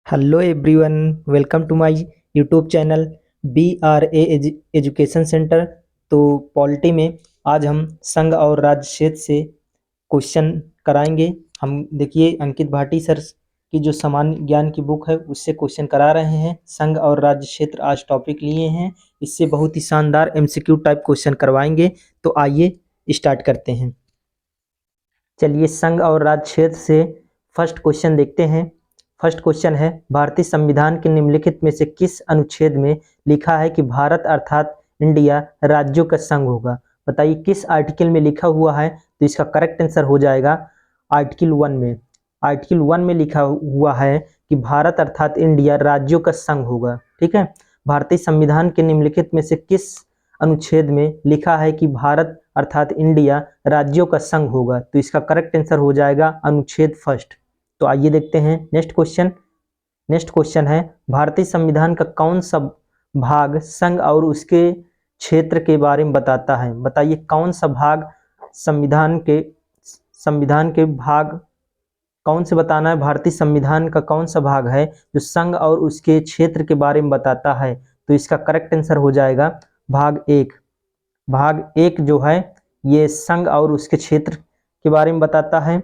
Hello everyone, welcome to my YouTube channel BRA education centre. तो polity में आज हम संघ और राज्य क्षेत्र से क्वेश्चन कराएंगे। हम देखिए अंकित भाटी सर की जो सामान्य ज्ञान की बुक है उससे क्वेश्चन करा रहे हैं। संघ और राज्य क्षेत्र आज टॉपिक लिए हैं। इससे बहुत ही शानदार MCQ टाइप क्वेश्चन करवाएंगे। तो आइए स्टार्ट करते हैं। चलिए संघ और राज्य क्षेत्र से फर्स्ट क्वेश्चन देखते हैं। फर्स्ट क्वेश्चन है, भारतीय संविधान के निम्नलिखित में से किस अनुच्छेद में लिखा है कि भारत अर्थात इंडिया राज्यों का संघ होगा? बताइए किस आर्टिकल में लिखा हुआ है। तो इसका करेक्ट आंसर हो जाएगा आर्टिकल 1 में। आर्टिकल 1 में लिखा हुआ है कि भारत अर्थात इंडिया राज्यों का संघ होगा। ठीक है, भारतीय संविधान के निम्नलिखित में से किस अनुच्छेद में लिखा है कि भारत अर्थात इंडिया राज्यों का संघ होगा? तो इसका करेक्ट आंसर हो जाएगा अनुच्छेद फर्स्ट। तो आइए देखते हैं नेक्स्ट क्वेश्चन। नेक्स्ट क्वेश्चन है, भारतीय संविधान का कौन सा भाग संघ और उसके क्षेत्र के बारे में बताता है? बताइए कौन सा भाग संविधान के भाग कौन से बताना है? भारतीय संविधान का कौन सा भाग है जो संघ और उसके क्षेत्र के बारे में बताता है? तो इसका करेक्ट आंसर हो जाएगा भाग 1। भाग 1 जो है ये संघ और उसके क्षेत्र के बारे में बताता है।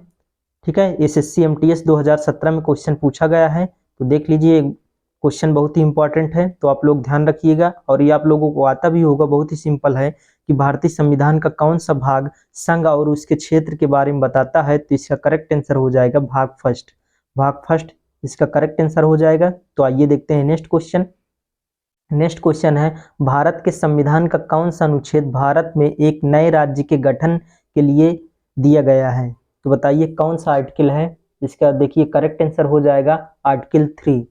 ठीक है, SSC MTS 2017 में क्वेश्चन पूछा गया है। तो देख लीजिए, क्वेश्चन बहुत ही इंपॉर्टेंट है, तो आप लोग ध्यान रखिएगा। और ये आप लोगों को आता भी होगा, बहुत ही सिंपल है कि भारतीय संविधान का कौन सा भाग संघ और उसके क्षेत्र के बारे में बताता है। तो इसका करेक्ट आंसर हो जाएगा भाग फर्स्ट। भाग फर्स्ट इसका करेक्ट आंसर हो जाएगा। तो आइए देखते हैं नेक्स्ट क्वेश्चन। नेक्स्ट क्वेश्चन है, भारत के संविधान का कौन सा अनुच्छेद भारत में एक नए राज्य के गठन के लिए दिया गया है? तो बताइए कौन सा आर्टिकल है? इसका देखिए करेक्ट आंसर हो जाएगा आर्टिकल 3।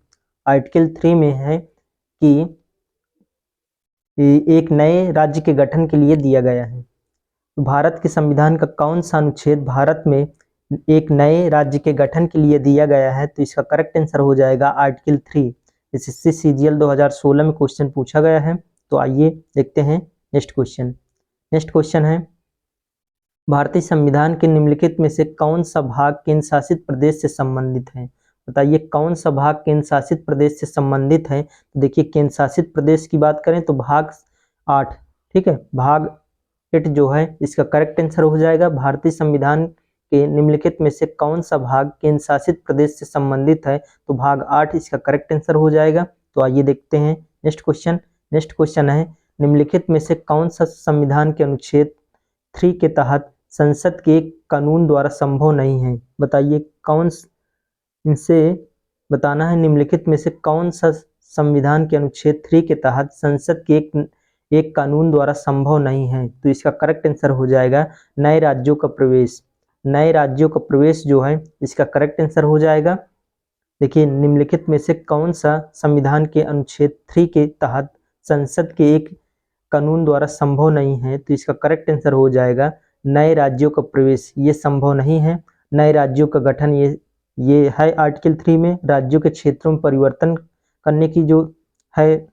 आर्टिकल 3 में है कि एक नए राज्य के गठन के लिए दिया गया है। तो भारत के संविधान का कौन सा अनुच्छेद भारत में एक नए राज्य के गठन के लिए दिया गया है? तो इसका करेक्ट आंसर हो जाएगा आर्टिकल 3। SSC CGL 2016 में क्वेश्चन पूछा गया है। तो आइए देखते हैं नेक्स्ट क्वेश्चन। नेक्स्ट क्वेश्चन है, भारतीय संविधान के निम्नलिखित में से कौन सा भाग केंद्र शासित प्रदेश से संबंधित है? बताइए कौन सा भाग केंद्र शासित प्रदेश से संबंधित है? तो देखिए केंद्र शासित प्रदेश की बात करें तो भाग 8। ठीक है, भाग 8 जो है इसका करेक्ट आंसर हो जाएगा। भारतीय संविधान के निम्नलिखित में से कौन सा भाग केंद्र शासित प्रदेश से संबंधित है? तो भाग 8 इसका करेक्ट आंसर हो जाएगा। तो आइए देखते हैं नेक्स्ट क्वेश्चन। नेक्स्ट क्वेश्चन है, निम्नलिखित में से कौन सा संविधान के अनुच्छेद 3 के तहत संसद के एक कानून द्वारा संभव नहीं है? बताइए कौन इनसे बताना है निम्नलिखित में से कौन सा संविधान के अनुच्छेद 3 के तहत संसद के एक कानून द्वारा संभव नहीं है? तो इसका करेक्ट आंसर हो जाएगा नए राज्यों का प्रवेश। नए राज्यों का प्रवेश जो है इसका करेक्ट आंसर हो जाएगा। देखिए निम्नलिखित में से कौन सा संविधान के अनुच्छेद 3 के तहत संसद के एक कानून द्वारा संभव नहीं है? तो इसका करेक्ट आंसर हो जाएगा नए राज्यों का प्रवेश। ये संभव नहीं है। नए राज्यों का गठन ये है आर्टिकल 3 में। राज्यों के क्षेत्रों में परिवर्तन करने की जो है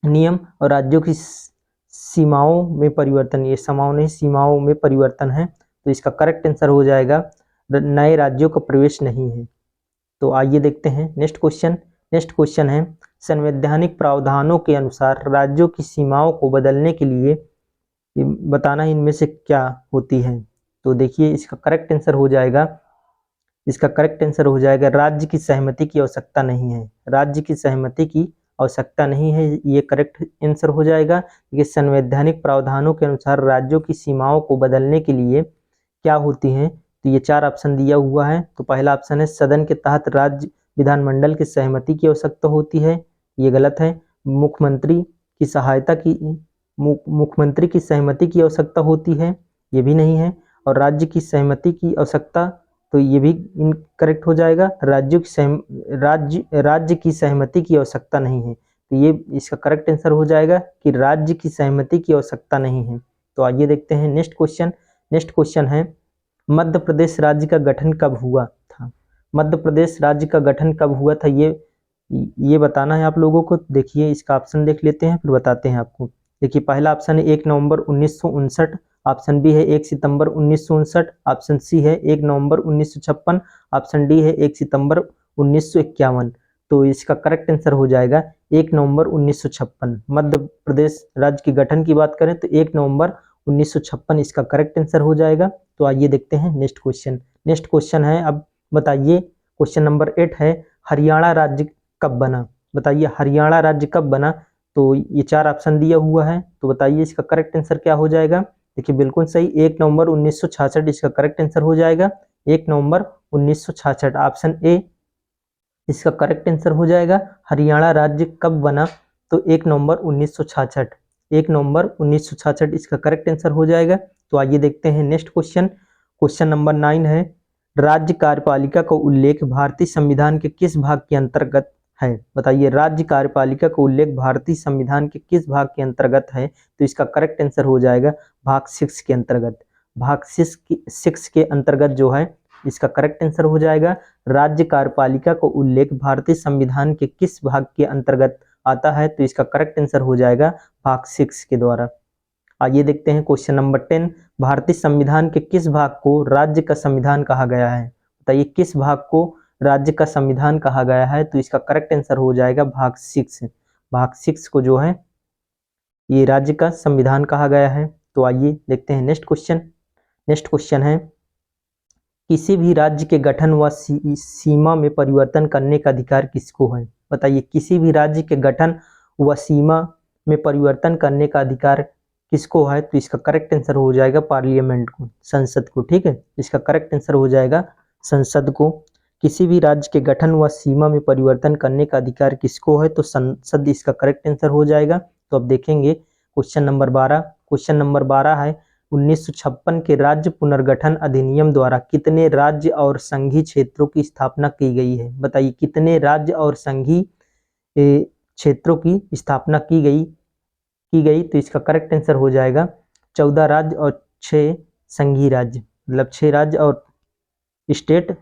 नियम, और राज्यों की सीमाओं में परिवर्तन, ये समाओं नहीं सीमाओं में परिवर्तन है। तो इसका करेक्ट आंसर हो जाएगा नए राज्यों का प्रवेश नहीं है। तो आइए देखते हैं नेक्स्ट क्वेश्चन। नेक्स्ट क्वेश्चन है, संवैधानिक प्रावधानों के अनुसार राज्यों की सीमाओं को बदलने के लिए बताना इनमें से क्या होती है? तो देखिए इसका करेक्ट आंसर हो जाएगा राज्य की सहमति की आवश्यकता नहीं है। राज्य की सहमति की आवश्यकता नहीं है, ये करेक्ट आंसर हो जाएगा। ये संवैधानिक प्रावधानों के अनुसार राज्यों की सीमाओं को बदलने के लिए क्या होती हैं? तो ये 4 ऑप्शन दिया हुआ है। तो पहला ऑप्शन है सदन के तहत राज्य विधानमंडल की सहमति की आवश्यकता होती है, ये गलत है। मुख्यमंत्री की सहमति की आवश्यकता होती है, ये भी नहीं है। और राज्य की सहमति की आवश्यकता, तो ये भी इनकरेक्ट हो जाएगा। राज्य की सहमति की आवश्यकता नहीं है, तो ये इसका करेक्ट आंसर हो जाएगा कि राज्य की सहमति की आवश्यकता नहीं है। तो आइए देखते हैं नेक्स्ट क्वेश्चन। नेक्स्ट क्वेश्चन है, मध्य प्रदेश राज्य का गठन कब हुआ था? मध्य प्रदेश राज्य का गठन कब हुआ था, ये बताना है आप लोगों को। देखिए इसका ऑप्शन देख लेते हैं, फिर बताते हैं आपको। देखिए पहला ऑप्शन है 1 नवंबर 1959, ऑप्शन बी है 1 सितंबर 1959, ऑप्शन सी है 1 नवंबर 1956, ऑप्शन डी है 1 सितंबर 1951। तो इसका करेक्ट आंसर हो जाएगा 1 नवंबर 1956। मध्य प्रदेश राज्य के गठन की बात करें तो 1 नवंबर 1956 इसका करेक्ट आंसर हो जाएगा। तो आइए देखते हैं नेक्स्ट क्वेश्चन। नेक्स्ट क्वेश्चन है, अब बताइए क्वेश्चन नंबर 8 है, हरियाणा राज्य कब बना? बताइए हरियाणा राज्य कब बना? तो ये 4 ऑप्शन दिया हुआ है, तो बताइए इसका करेक्ट आंसर क्या हो जाएगा? देखिए बिल्कुल सही, 1 नवंबर 1966 इसका करेक्ट आंसर हो जाएगा। 1 नवंबर 1966 ऑप्शन ए इसका करेक्ट आंसर हो जाएगा। हरियाणा राज्य कब बना? तो 1 नवंबर 1966, 1 नवंबर 1966 इसका करेक्ट आंसर हो जाएगा। तो आइए देखते हैं नेक्स्ट क्वेश्चन। क्वेश्चन नंबर 9 है, राज्य कार्यपालिका का उल्लेख भारतीय संविधान के किस भाग के अंतर्गत है? बताइए राज्य कार्यपालिका का उल्लेख भारतीय संविधान के किस भाग के अंतर्गत है? तो इसका करेक्ट आंसर हो जाएगा भाग 6 के अंतर्गत। भाग 6 के अंतर्गत जो है इसका करेक्ट आंसर हो जाएगा, राज्य कार्यपालिका का उल्लेख भारतीय संविधान के किस भाग के अंतर्गत आता है? तो इसका करेक्ट आंसर हो जाएगा भाग 6 के द्वारा। आइए देखते हैं क्वेश्चन नंबर 10, भारतीय संविधान के किस भाग को राज्य का संविधान कहा गया है? बताइए किस भाग को राज्य का संविधान कहा गया है? तो इसका करेक्ट आंसर हो जाएगा भाग 6। भाग 6 को जो है ये राज्य का संविधान कहा गया है। तो आइए देखते हैं नेक्स्ट क्वेश्चन। नेक्स्ट क्वेश्चन है, किसी भी राज्य के गठन व सीमा में परिवर्तन करने का अधिकार किसको है? बताइए किसी भी राज्य के गठन व सीमा में परिवर्तन करने का अधिकार किसको है? तो इसका करेक्ट आंसर हो जाएगा पार्लियामेंट को, संसद को। ठीक है, इसका करेक्ट आंसर हो जाएगा संसद को। किसी भी राज्य के गठन व सीमा में परिवर्तन करने का अधिकार किसको है? तो संसद इसका करेक्ट आंसर हो जाएगा। तो अब देखेंगे क्वेश्चन नंबर 12। क्वेश्चन नंबर 12 है, 1956 के राज्य पुनर्गठन अधिनियम द्वारा कितने राज्य और संघीय क्षेत्रों की स्थापना की गई है? बताइए कितने राज्य और संघीय क्षेत्रों की स्थापना की गई? तो इसका करेक्ट आंसर हो जाएगा 14 राज्य और 6 संघीय राज्य, मतलब 6 राज्य और स्टेट,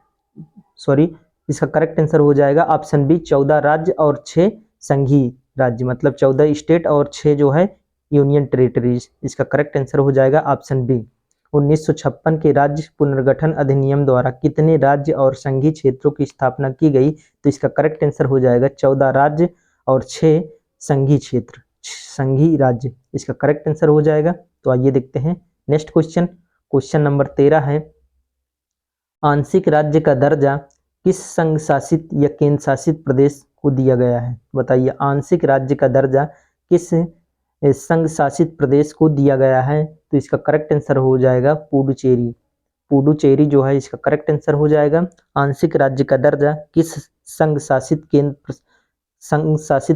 सॉरी इसका करेक्ट आंसर हो जाएगा ऑप्शन बी, 14 राज्य और 6 संघीय राज्य, मतलब 14 स्टेट और 6 जो है यूनियन टेरिटरीज। इसका करेक्ट आंसर हो जाएगा ऑप्शन बी। 1956 के राज्य पुनर्गठन अधिनियम द्वारा कितने राज्य और संघीय क्षेत्रों की स्थापना की गई? तो इसका करेक्ट आंसर हो जाएगा 14 राज्य और 6 संघीय क्षेत्र, संघीय राज्य। इसका करेक्ट आंसर हो जाएगा। तो आइए देखते हैं नेक्स्ट क्वेश्चन। क्वेश्चन नंबर 13 है, आंशिक राज्य का दर्जा किस संघ शासित या केंद्र शासित प्रदेश को दिया गया है? बताइए आंशिक राज्य का दर्जा किस संघ शासित प्रदेश को दिया गया है? तो इसका करेक्ट आंसर हो जाएगा पुडुचेरी। पुडुचेरी जो है इसका करेक्ट आंसर हो जाएगा। आंशिक राज्य का दर्जा किस संघ शासित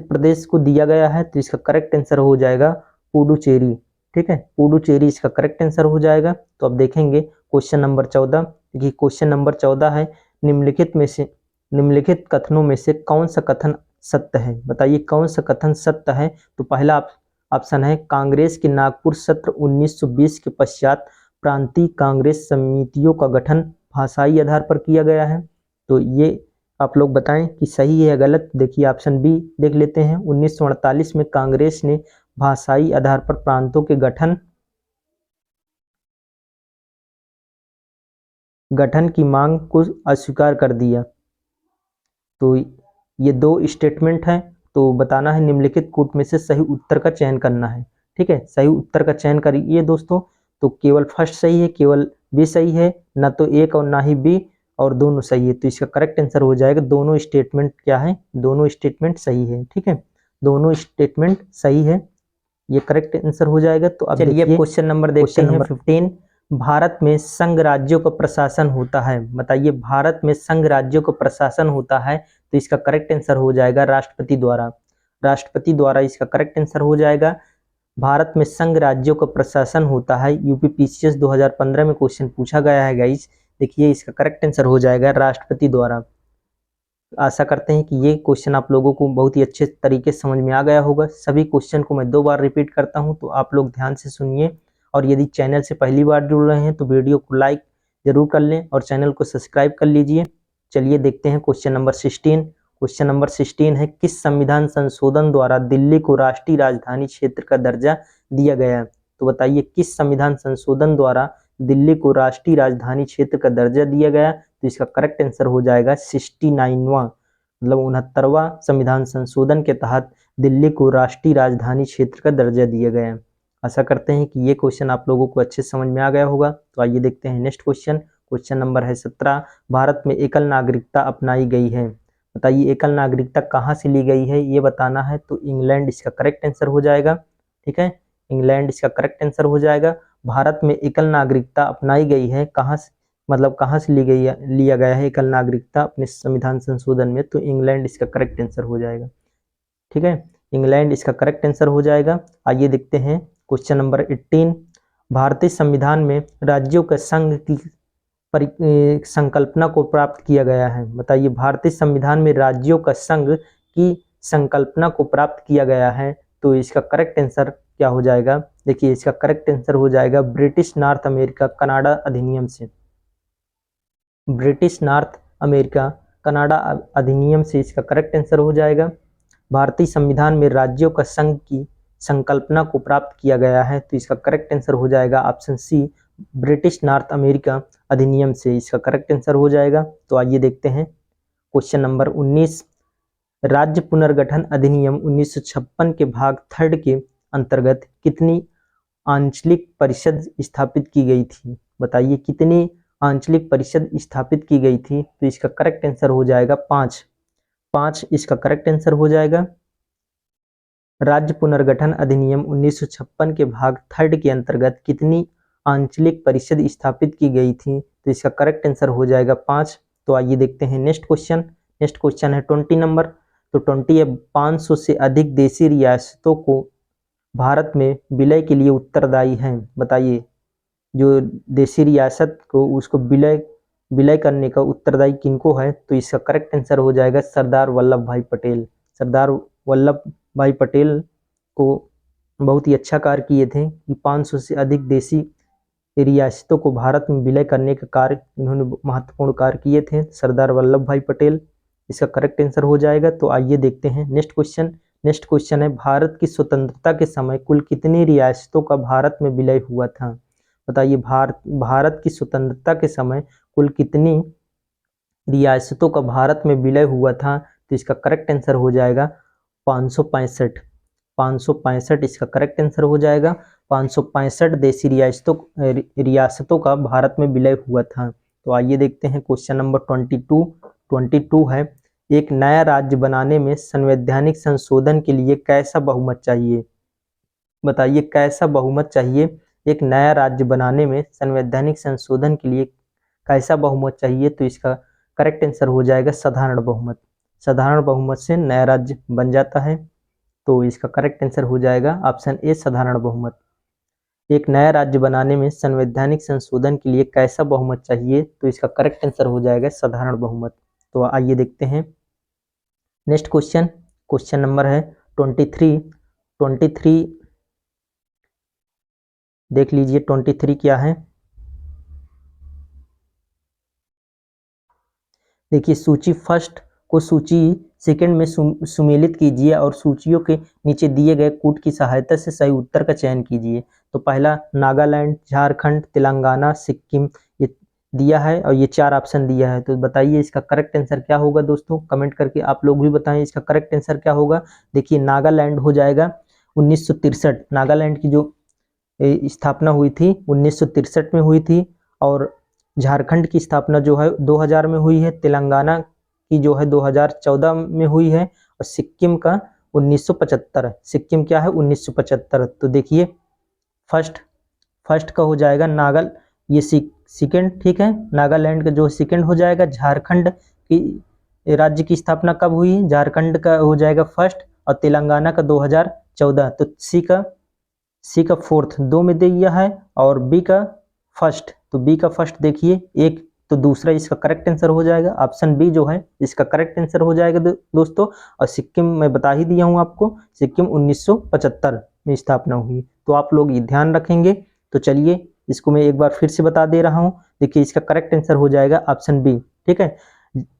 प्रदेश को दिया गया है? तो इसका करेक्ट आंसर हो जाएगा पुडुचेरी। ठीक है, पुडुचेरी इसका करेक्ट आंसर हो जाएगा। तो अब देखेंगे क्वेश्चन नंबर 14। देखिए क्वेश्चन नंबर 14 है, निम्नलिखित कथनों में से कौन सा कथन सत्य है? बताइए कौन सा कथन सत्य है? तो पहला ऑप्शन है, कांग्रेस के नागपुर सत्र 1920 के पश्चात प्रांतीय कांग्रेस समितियों का गठन भाषाई आधार पर किया गया है। तो ये आप लोग बताएं कि सही है या गलत। देखिए ऑप्शन बी देख लेते हैं, 1948 में कांग्रेस ने भाषाई आधार पर प्रांतों के गठन की मांग को अस्वीकार कर दिया। तो ये 2 स्टेटमेंट है, तो बताना है निम्नलिखित कूट में से सही उत्तर का चयन करना है। ठीक है, सही उत्तर का चयन करिए दोस्तों। तो केवल फर्स्ट सही है, केवल बी सही है, ना तो एक और ना ही बी, और दोनों सही है। तो इसका करेक्ट आंसर हो जाएगा दोनों स्टेटमेंट क्या है? दोनों स्टेटमेंट सही है। ठीक है, दोनों स्टेटमेंट सही है, ये करेक्ट आंसर हो जाएगा। तो अब चलिए क्वेश्चन नंबर देखते हैं 15। भारत में संघ राज्यों का प्रशासन होता है। बताइए भारत में संघ राज्यों का प्रशासन होता है, तो इसका करेक्ट आंसर हो जाएगा राष्ट्रपति द्वारा। राष्ट्रपति द्वारा इसका करेक्ट आंसर हो जाएगा। भारत में संघ राज्यों का प्रशासन होता है, यूपीपीसीएस 2015 में क्वेश्चन पूछा गया है गाइस। देखिए इसका करेक्ट आंसर हो जाएगा राष्ट्रपति द्वारा। आशा करते हैं कि ये क्वेश्चन आप लोगों को बहुत ही अच्छे तरीके से समझ में आ गया होगा। सभी क्वेश्चन को मैं 2 बार रिपीट करता हूं, तो आप लोग ध्यान से सुनिए। और यदि चैनल से पहली बार जुड़ रहे हैं तो वीडियो को लाइक जरूर कर लें और चैनल को सब्सक्राइब कर लीजिए। चलिए देखते हैं क्वेश्चन नंबर 16। क्वेश्चन नंबर 16 है, किस संविधान संशोधन द्वारा दिल्ली को राष्ट्रीय राजधानी क्षेत्र का दर्जा दिया गया? तो बताइए किस संविधान संशोधन द्वारा दिल्ली को राष्ट्रीय राजधानी क्षेत्र का दर्जा दिया गया? तो इसका करेक्ट आंसर हो जाएगा 69वां मतलब 69वां संविधान संशोधन के तहत दिल्ली को राष्ट्रीय राजधानी क्षेत्र का दर्जा दिया गया है। आशा करते हैं कि ये क्वेश्चन आप लोगों को अच्छे से समझ में आ गया होगा। तो आइए देखते हैं नेक्स्ट क्वेश्चन। क्वेश्चन नंबर है 17। भारत में एकल नागरिकता अपनाई गई है। बताइए एकल नागरिकता कहाँ से ली गई है, ये बताना है। तो इंग्लैंड इसका करेक्ट आंसर हो जाएगा। ठीक है, इंग्लैंड इसका करेक्ट आंसर हो जाएगा। भारत में एकल नागरिकता अपनाई गई है, कहाँ से, मतलब कहाँ से ली गई है, लिया गया है एकल नागरिकता अपने संविधान संशोधन में। तो इंग्लैंड इसका करेक्ट आंसर हो जाएगा। ठीक है, इंग्लैंड इसका करेक्ट आंसर हो जाएगा। आइए देखते हैं क्वेश्चन नंबर 18। भारतीय संविधान में राज्यों के संघ की संकल्पना को प्राप्त किया गया है। बताइए भारतीय संविधान में राज्यों का संघ की संकल्पना को प्राप्त किया गया है। तो इसका करेक्ट आंसर क्या हो जाएगा? देखिए इसका करेक्ट आंसर हो जाएगा ब्रिटिश नॉर्थ अमेरिका कनाडा अधिनियम से। ब्रिटिश नॉर्थ अमेरिका कनाडा अधिनियम से इसका करेक्ट आंसर हो जाएगा। भारतीय संविधान में राज्यों का संघ की संकल्पना को प्राप्त किया गया है। तो इसका करेक्ट आंसर हो जाएगा option C, British North America अधिनियम से इसका करेक्ट आंसर हो जाएगा। तो आइए देखते हैं क्वेश्चन नंबर 19। राज्य पुनर्गठन अधिनियम 1956 के भाग 3 के अंतर्गत कितनी आंचलिक परिषद स्थापित की गई थी? बताइए कितनी आंचलिक परिषद स्थापित की गई थी? तो इसका करेक्ट आंसर हो जाएगा 5 इसका करेक्ट आंसर हो जाएगा। राज्य पुनर्गठन अधिनियम 1956 के भाग 3 के अंतर्गत कितनी आंचलिक परिषद स्थापित की गई थी? तो इसका करेक्ट आंसर हो जाएगा 5। तो आइए देखते हैं नेक्स्ट क्वेश्चन। नेक्स्ट क्वेश्चन है 20 नंबर। तो 20 है 500 से अधिक देशी रियासतों को भारत में विलय के लिए उत्तरदायी हैं। बताइए जो देशी रियासत को उसको विलय करने का उत्तरदायी किनको है? तो इसका करेक्ट आंसर हो जाएगा सरदार वल्लभ भाई पटेल। सरदार वल्लभ भाई पटेल को बहुत ही अच्छा कार्य किए थे कि 500 से अधिक देशी रियासतों को भारत में विलय करने का कार्य इन्होंने महत्वपूर्ण कार्य किए थे, सरदार वल्लभ भाई पटेल। इसका करेक्ट आंसर हो जाएगा। तो आइए देखते हैं नेक्स्ट क्वेश्चन। नेक्स्ट क्वेश्चन है भारत की स्वतंत्रता के समय कुल कितनी रियासतों का भारत में विलय हुआ था? बताइए भारत की स्वतंत्रता के समय कुल कितनी रियासतों का भारत में विलय हुआ था? तो इसका करेक्ट आंसर हो जाएगा 565। 565 इसका करेक्ट आंसर हो जाएगा। 565 देशी रियासतों का भारत में विलय हुआ था। तो आइए देखते हैं क्वेश्चन नंबर 22 है एक नया राज्य बनाने में संवैधानिक संशोधन के लिए कैसा बहुमत चाहिए? बताइए कैसा बहुमत चाहिए? एक नया राज्य बनाने में संवैधानिक संशोधन के लिए कैसा बहुमत चाहिए? तो इसका करेक्ट आंसर हो जाएगा साधारण बहुमत। साधारण बहुमत से नया राज्य बन जाता है। तो इसका करेक्ट आंसर हो जाएगा ऑप्शन ए, साधारण बहुमत। एक नया राज्य बनाने में संवैधानिक संशोधन के लिए कैसा बहुमत चाहिए? तो इसका करेक्ट आंसर हो जाएगा साधारण बहुमत। तो आइए देखते हैं नेक्स्ट क्वेश्चन। क्वेश्चन नंबर है 23। देख लीजिए 23 क्या है। देखिए सूची फर्स्ट को सूची सेकंड में सुमेलित कीजिए और सूचियों के नीचे दिए गए कूट की सहायता से सही उत्तर का चयन कीजिए। तो पहला नागालैंड, झारखंड, तेलंगाना, सिक्किम ये दिया है और ये 4 ऑप्शन दिया है। तो बताइए इसका करेक्ट आंसर क्या होगा दोस्तों? कमेंट करके आप लोग भी बताएं इसका करेक्ट आंसर क्या होगा। देखिए नागालैंड हो जाएगा 1963। नागालैंड की जो स्थापना हुई थी 1963 में हुई थी। और झारखंड की स्थापना जो है 2000 में हुई है। तेलंगाना की जो है 2014 में हुई है। और सिक्किम का 1975। सिक्किम क्या है 1975। तो देखिए फर्स्ट का हो जाएगा ये सेकंड, ठीक है। नागालैंड का जो सेकंड हो जाएगा। झारखंड की राज्य की स्थापना कब हुई? झारखंड का हो जाएगा फर्स्ट और तेलंगाना का 2014। तो सी का फोर्थ 2 में दिया है और बी का फर्स्ट। तो बी का फर्स्ट देखिए एक, तो दूसरा इसका करेक्ट आंसर हो जाएगा। ऑप्शन बी जो है इसका करेक्ट आंसर हो जाएगा दोस्तों। और सिक्किम मैं बता ही दिया हूं आपको, सिक्किम 1975 में स्थापना हुई। तो आप लोग ये ध्यान रखेंगे। तो चलिए इसको मैं एक बार फिर से बता दे रहा हूं। देखिए इसका करेक्ट आंसर हो जाएगा ऑप्शन बी, ठीक है।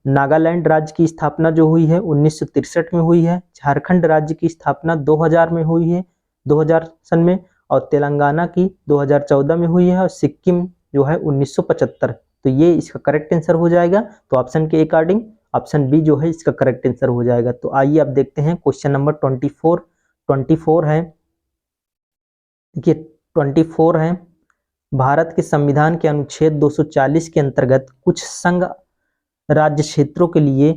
नागालैंड राज्य की स्थापना जो हुई है 1963 में हुई है। झारखंड राज्य की स्थापना 2000 में हुई है, 2000 सन में। और तेलंगाना की 2014 में हुई है। और सिक्किम जो है 1975। तो ये इसका करेक्ट आंसर हो जाएगा। तो ऑप्शन के अकॉर्डिंग ऑप्शन बी जो है इसका करेक्ट आंसर हो जाएगा। तो आइए अब देखते हैं क्वेश्चन नंबर 24 है। देखिए 24 है, भारत के संविधान के अनुच्छेद 240 के अंतर्गत कुछ संघ राज्य क्षेत्रों के लिए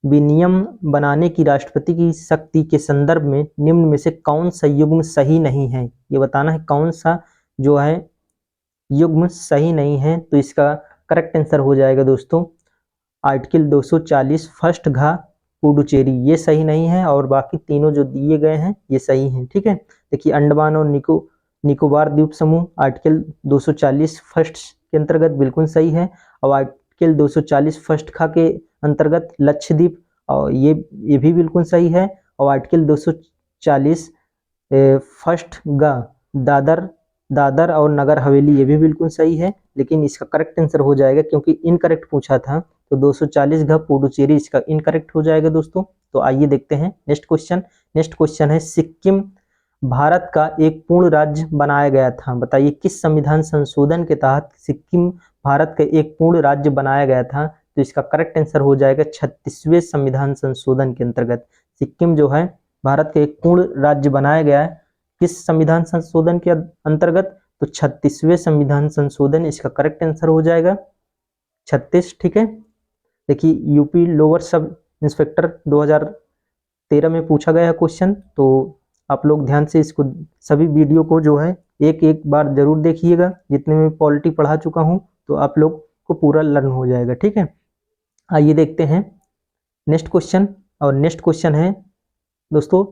विनियम बनाने की राष्ट्रपति की शक्ति के संदर्भ में निम्न में से कौन सा युग्म सही नहीं है। ये बताना है कौन सा जो है युग्म सही नहीं है। तो इसका करेक्ट आंसर हो जाएगा दोस्तों आर्टिकल 240 फर्स्ट घ पुडुचेरी, ये सही नहीं है और बाकी तीनों जो दिए गए हैं ये सही हैं। ठीक है, देखिए अंडमान और निकोबार द्वीप समूह आर्टिकल 240 फर्स्ट के अंतर्गत बिल्कुल सही है, और आर्टिकल 240 फर्स्ट खा के अंतर्गत लक्षद्वीप और ये भी बिल्कुल सही है, और आर्टिकल 240 फर्स्ट ग दादर और नगर हवेली ये भी बिल्कुल सही है। लेकिन इसका करेक्ट आंसर हो जाएगा, क्योंकि इनकरेक्ट पूछा था तो 240 घ पुडुचेरी इसका इनकरेक्ट हो जाएगा दोस्तों। तो आइए देखते हैं नेक्स्ट क्वेश्चन है, सिक्किम भारत का एक पूर्ण राज्य बनाया गया था, बताइए किस संविधान संशोधन के तहत सिक्किम भारत का एक पूर्ण राज्य बनाया गया था। तो इसका करेक्ट आंसर हो जाएगा 36वें संविधान संशोधन के अंतर्गत सिक्किम जो है भारत का एक पूर्ण राज्य बनाया गया है। किस संविधान संशोधन के अंतर्गत, तो 36वें संविधान संशोधन इसका करेक्ट आंसर हो जाएगा 36। ठीक है, देखिए यूपी लोअर सब इंस्पेक्टर 2013 में पूछा गया है क्वेश्चन, तो आप लोग ध्यान से इसको सभी वीडियो को जो है एक बार जरूर देखिएगा। जितने में पॉलिटी पढ़ा चुका हूं तो आप लोग को पूरा लर्न हो जाएगा। ठीक है, आइए देखते हैं नेक्स्ट क्वेश्चन, और नेक्स्ट क्वेश्चन है दोस्तों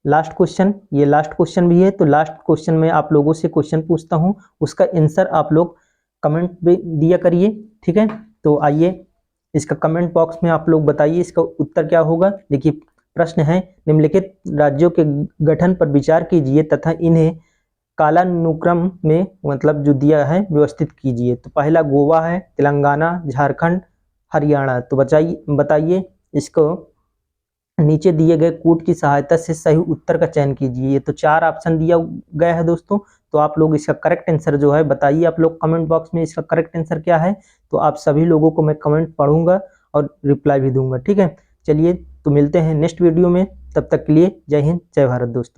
लास्ट क्वेश्चन, ये लास्ट क्वेश्चन भी है। तो लास्ट क्वेश्चन में आप लोगों से क्वेश्चन पूछता हूं, उसका आंसर आप लोग कमेंट में दिया करिए। ठीक है, तो आइए इसका कमेंट बॉक्स में आप लोग बताइए इसका उत्तर क्या होगा। देखिए प्रश्न है, निम्नलिखित राज्यों के गठन पर विचार कीजिए तथा इन्हें कालानुक्रम में मतलब जो दिया है व्यवस्थित कीजिए। तो पहला गोवा है, तेलंगाना, झारखंड, हरियाणा। तो बताइए इसको नीचे दिए गए कूट की सहायता से सही उत्तर का चयन कीजिए। ये तो 4 ऑप्शन दिया गया है दोस्तों, तो आप लोग इसका करेक्ट आंसर जो है बताइए आप लोग कमेंट बॉक्स में इसका करेक्ट आंसर क्या है। तो आप सभी लोगों को मैं कमेंट पढ़ूंगा और रिप्लाई भी दूंगा। ठीक है, चलिए तो मिलते हैं नेक्स्ट वीडियो में, तब तक के लिए जय हिंद जय भारत दोस्तों।